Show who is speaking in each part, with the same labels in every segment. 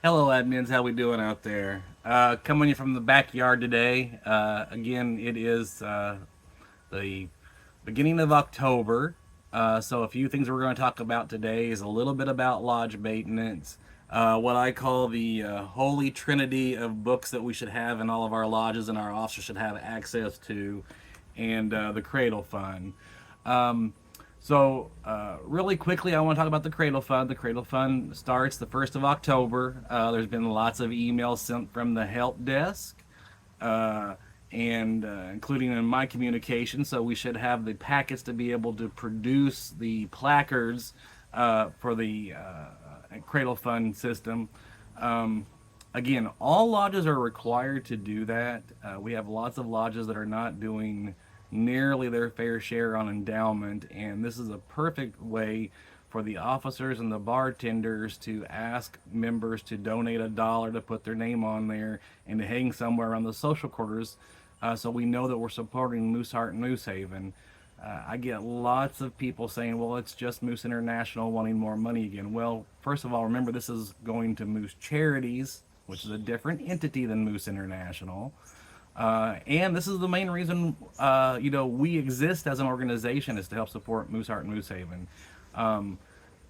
Speaker 1: Hello, admins. How we doing out there? Coming from the backyard today. Again, it is the beginning of October. So a few things we're going to talk about today is a little bit about lodge maintenance, what I call the holy trinity of books that we should have in all of our lodges and our officers should have access to, and the Cradle Fund. Um, really quickly, I want to talk about the Cradle Fund. The Cradle Fund starts the 1st of October. There's been lots of emails sent from the help desk, uh, and including in my communication. So we should have the packets to be able to produce the placards for the Cradle Fund system. Um, Again, all lodges are required to do that. We have lots of lodges that are not doing nearly their fair share on endowment, and this is a perfect way for the officers and the bartenders to ask members to donate $1 to put their name on there and to hang somewhere around the social quarters, so we know that we're supporting Moose Heart and Moose Haven. I get lots of people saying, well, it's just Moose International wanting more money again. Well, first of all, remember this is going to Moose Charities, which is a different entity than Moose International. And this is the main reason, we exist as an organization is to help support Moose Heart and Moose Haven. Um,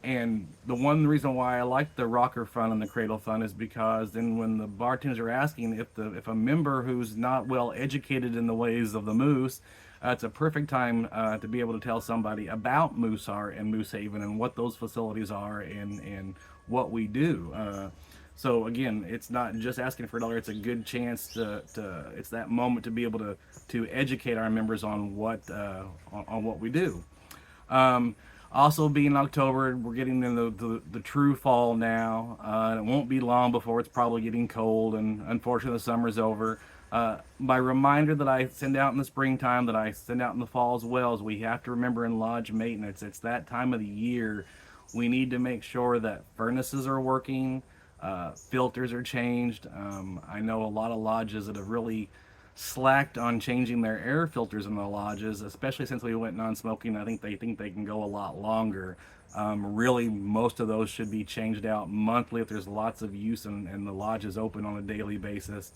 Speaker 1: and the one reason why I like the Rocker Fund and the Cradle Fund is because then when the bartenders are asking if a member who's not well educated in the ways of the Moose, it's a perfect time to be able to tell somebody about Moose Heart and Moose Haven and what those facilities are and what we do. So again, it's not just asking for $1. It's a good chance to it's that moment to be able to educate our members on on what we do. Um, Also, being October, we're getting in the true fall now. It won't be long before it's probably getting cold, and unfortunately, the summer's over. My reminder that I send out in the springtime, that I send out in the fall as well, is we have to remember in lodge maintenance, it's that time of the year. We need to make sure that furnaces are working, filters are changed. I know a lot of lodges that have really slacked on changing their air filters in the lodges, especially since we went non-smoking. I think they can go a lot longer. Really, most of those should be changed out monthly if there's lots of use and the lodge is open on a daily basis,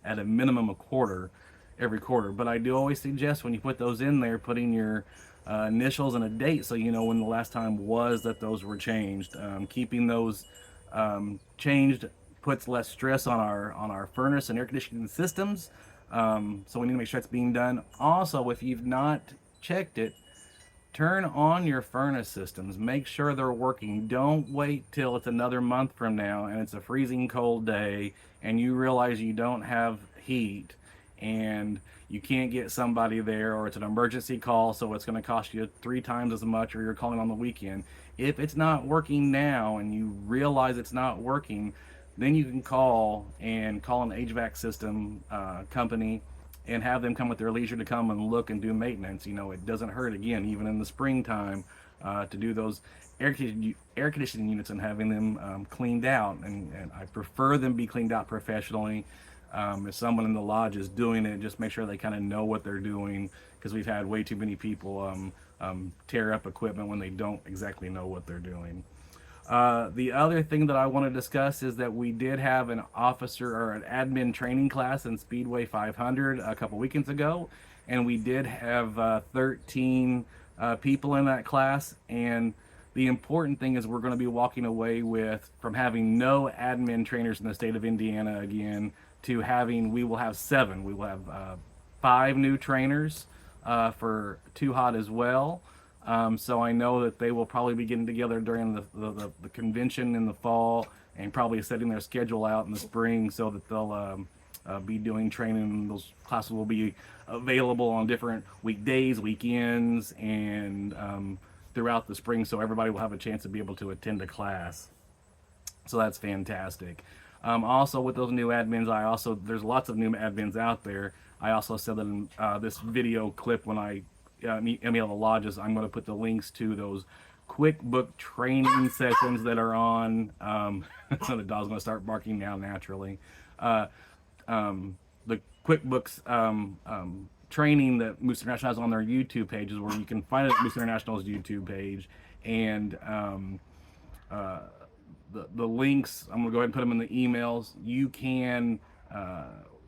Speaker 1: at a minimum a quarter, every quarter. But I do always suggest when you put those in there, putting your initials and a date so you know when the last time was that those were changed. Keeping those changed puts less stress on our furnace and air conditioning systems. So we need to make sure it's being done. Also, if you've not checked it, turn on your furnace systems. Make sure they're working. Don't wait till it's another month from now and it's a freezing cold day and you realize you don't have heat and you can't get somebody there, or it's an emergency call, so it's going to cost you 3 times as much, or you're calling on the weekend. If it's not working now and you realize it's not working, then you can call an HVAC system company and have them come at their leisure to come and look and do maintenance. It doesn't hurt, again, even in the springtime, to do those air conditioning units and having them cleaned out. And I prefer them be cleaned out professionally. If someone in the lodge is doing it, just make sure they kind of know what they're doing, because we've had way too many people tear up equipment when they don't exactly know what they're doing. The other thing that I want to discuss is that we did have an officer or an admin training class in Speedway 500 a couple weekends ago, and we did have 13 people in that class. And the important thing is we're going to be walking away from having no admin trainers in the state of Indiana again to we will have 7. We will have 5 new trainers for Too Hot as well. So I know that they will probably be getting together during the convention in the fall and probably setting their schedule out in the spring so that they'll be doing training. Those classes will be available on different weekdays, weekends, and throughout the spring, so everybody will have a chance to be able to attend a class. So that's fantastic. Also, with those new admins, there's lots of new admins out there. I also said that in this video clip when I email the lodges, I'm going to put the links to those QuickBook training sessions that are on. So the dog's going to start barking now naturally. The QuickBooks training that Moose International has on their YouTube pages, where you can find it at Moose International's YouTube page, and the links, I'm gonna go ahead and put them in the emails. You can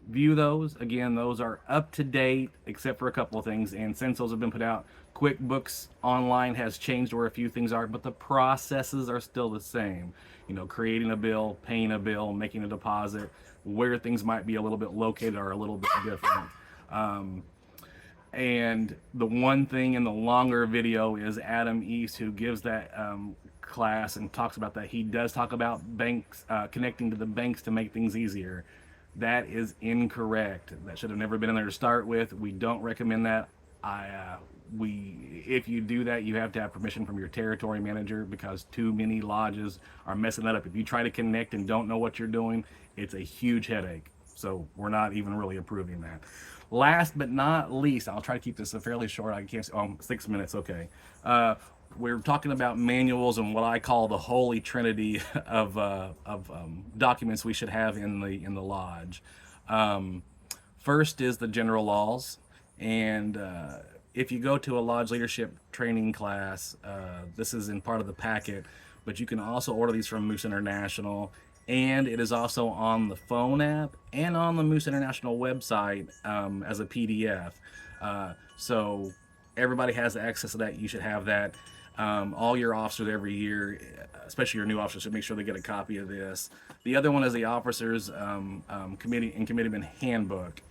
Speaker 1: view those. Again, those are up to date except for a couple of things, and since those have been put out, QuickBooks Online has changed where a few things are, but the processes are still the same. Creating a bill, paying a bill, making a deposit, where things might be a little bit located are a little bit different. And the one thing in the longer video is Adam East, who gives that class and talks about that. He does talk about banks, connecting to the banks to make things easier. That is incorrect. That should have never been in there to start with. We don't recommend that. If you do that, you have to have permission from your territory manager, because too many lodges are messing that up. If you try to connect and don't know what you're doing, it's a huge headache. So we're not even really approving that. Last but not least, I'll try to keep this fairly short. I can't. 6 minutes. Okay. We're talking about manuals and what I call the holy trinity of documents we should have in the lodge. First is the general laws, and if you go to a lodge leadership training class, this is in part of the packet, but you can also order these from Moose International, and it is also on the phone app and on the Moose International website as a PDF. So everybody has access to that. You should have that. All your officers every year, especially your new officers, should make sure they get a copy of this. The other one is the officers committee and committeemen handbook.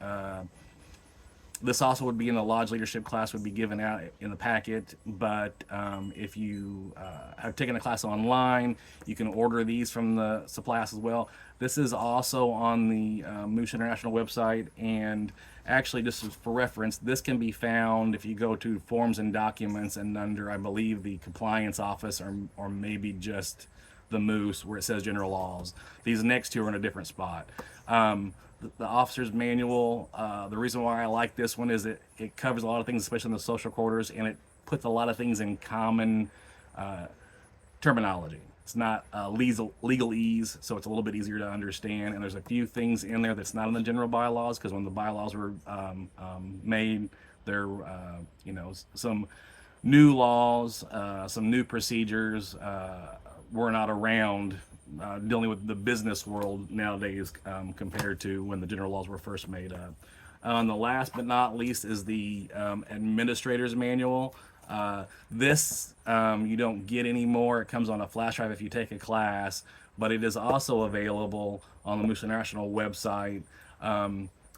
Speaker 1: This also would be in the lodge leadership class, would be given out in the packet, but if you have taken a class online, you can order these from the supply house as well. This is also on the Moose International website, and actually, just for reference, this can be found if you go to forms and documents and under, I believe, the compliance office, or maybe just the Moose, where it says general laws. These next two are in a different spot. The officer's manual, the reason why I like this one is it covers a lot of things, especially in the social quarters, and it puts a lot of things in common terminology. It's not legalese, so it's a little bit easier to understand, and there's a few things in there that's not in the general bylaws, because when the bylaws were made, there some new laws, some new procedures were not around, dealing with the business world nowadays, compared to when the general laws were first made up. The last but not least is the administrator's manual. This you don't get anymore. It comes on a flash drive if you take a class, but it is also available on the Moose International website.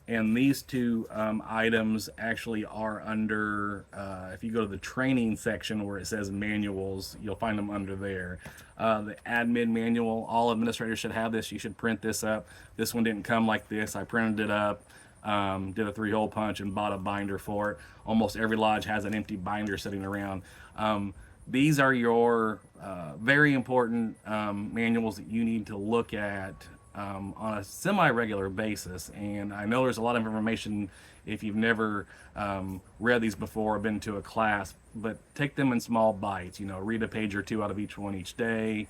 Speaker 1: And these two items actually are under, if you go to the training section where it says manuals, you'll find them under there. The admin manual, all administrators should have this. You should print this up. This one didn't come like this. I printed it up, did a 3-hole punch, and bought a binder for it. Almost every lodge has an empty binder sitting around. These are your very important manuals that you need to look at on a semi-regular basis. And I know there's a lot of information if you've never read these before or been to a class, but take them in small bites. Read a page or two out of each one each day.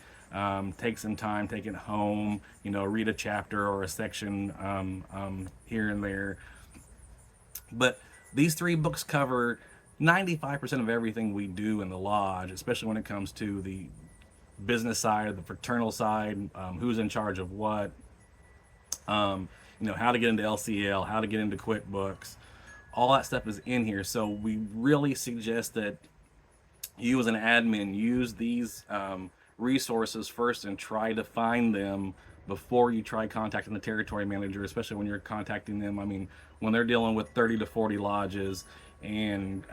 Speaker 1: Take some time, take it home, read a chapter or a section here and there. But these 3 books cover 95% of everything we do in the lodge, especially when it comes to the business side, the fraternal side, who's in charge of what, how to get into LCL, how to get into QuickBooks. All that stuff is in here. So we really suggest that you as an admin use these resources first and try to find them before you try contacting the territory manager, especially when you're contacting them. I mean, when they're dealing with 30 to 40 lodges, and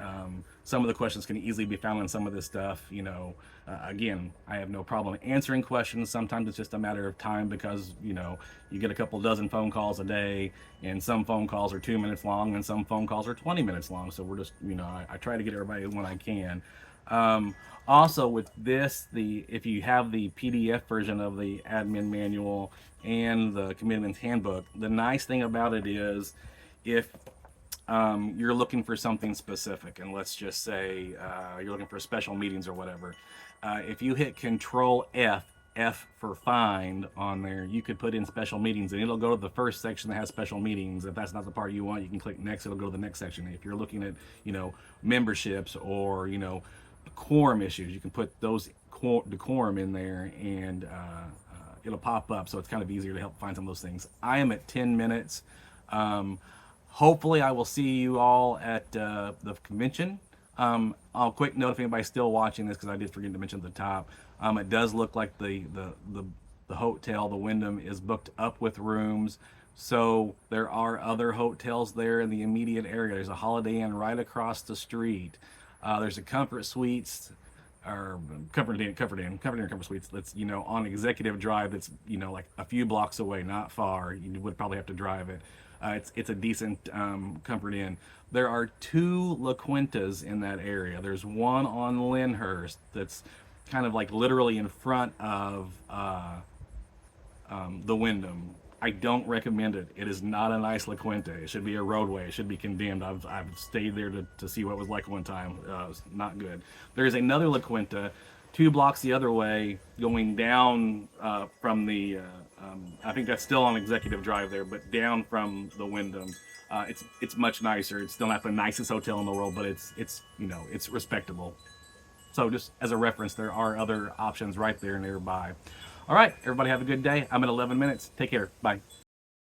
Speaker 1: some of the questions can easily be found in some of this stuff. Again, I have no problem answering questions. Sometimes it's just a matter of time, because you get a couple dozen phone calls a day, and some phone calls are 2 minutes long and some phone calls are 20 minutes long. So we're just, I try to get everybody when I can. Also with this, if you have the PDF version of the admin manual and the committeemen's handbook, the nice thing about it is if you're looking for something specific, and let's just say you're looking for special meetings or whatever, if you hit Control F for find on there, you could put in special meetings, and it'll go to the first section that has special meetings. If that's not the part you want, you can click next. It'll go to the next section. If you're looking at memberships or quorum issues, you can put those decorum in there, and it'll pop up, so it's kind of easier to help find some of those things. I am at 10 minutes. Hopefully I will see you all at the convention. I'll quick note if anybody's still watching this, because I did forget to mention at the top. It does look like the hotel, the Wyndham, is booked up with rooms. So there are other hotels there in the immediate area. There's a Holiday Inn right across the street. There's a Comfort Suites, or Comfort Suites, that's, you know, on Executive Drive, that's, you know, like a few blocks away, not far. You would probably have to drive it. It's a decent Comfort Inn. There are 2 La Quintas in that area. There's one on Lyndhurst that's kind of like literally in front of the Wyndham. I don't recommend it. It is not a nice La Quinta. It should be a roadway. It should be condemned. I've stayed there to see what it was like one time. It's not good. There's another La Quinta 2 blocks the other way, going down from the, I think that's still on Executive Drive there, but down from the Wyndham. It's much nicer. It's still not the nicest hotel in the world, but it's you know, it's respectable. So just as a reference, there are other options right there nearby. All right, everybody have a good day. I'm at 11 minutes. Take care. Bye.